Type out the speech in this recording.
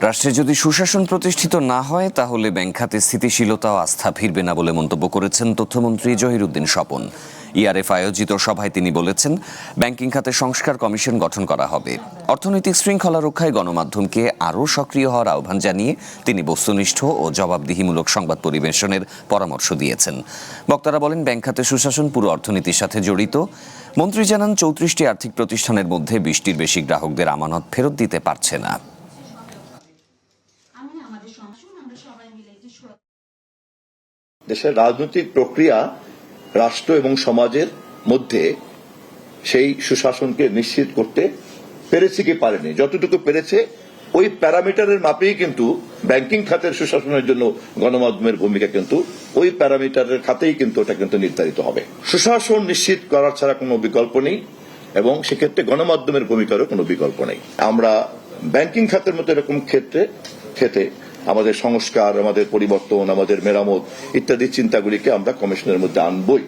রাষ্ট্রে যদি সুশাসন প্রতিষ্ঠিত না হয় তাহলে ব্যাংক খাতে স্থিতিশীলতা ও আস্থা ফিরবে না বলে মন্তব্য করেছেন তথ্যমন্ত্রী জহিরুদ্দিন স্বপন। ইআরএফ আয়োজিত সভায় তিনি বলেছেন, ব্যাংকিং খাতে সংস্কার কমিশন গঠন করা হবে। অর্থনৈতিক শৃঙ্খলা রক্ষায় গণমাধ্যমকে আরও সক্রিয় হওয়ার আহ্বান জানিয়ে তিনি বস্তুনিষ্ঠ ও জবাবদিহিমূলক সংবাদ পরিবেশনের পরামর্শ দিয়েছেন। বক্তারা বলেন, ব্যাংক খাতে সুশাসন পুরো অর্থনীতির সাথে জড়িত। মন্ত্রী জানান, 34টি আর্থিক প্রতিষ্ঠানের মধ্যে 20টির বেশি গ্রাহকদের আমানত ফেরত দিতে পারছে না। দেশের রাজনৈতিক প্রক্রিয়া রাষ্ট্র এবং সমাজের মধ্যে সেই সুশাসনকে নিশ্চিত করতে পেরেছে কি পারেনি, যতটুকু পেরেছে ওই প্যারামিটারের মাপেই কিন্তু ব্যাংকিং খাতের সুশাসনের জন্য গণমাধ্যমের ভূমিকা কিন্তু ওই প্যারামিটারের খাতেই কিন্তু ওটা কিন্তু নির্ধারিত হবে। সুশাসন নিশ্চিত করার ছাড়া কোনো বিকল্প নেই এবং সেক্ষেত্রে গণমাধ্যমের ভূমিকারও কোনো বিকল্প নেই। আমরা ব্যাংকিং খাতের মতো এরকম ক্ষেত্রে আমাদের সংস্কার, আমাদের পরিবর্তন, আমাদের মেরামত ইত্যাদি চিন্তাগুলিকে আমরা কমিশনের মধ্যে আনবই।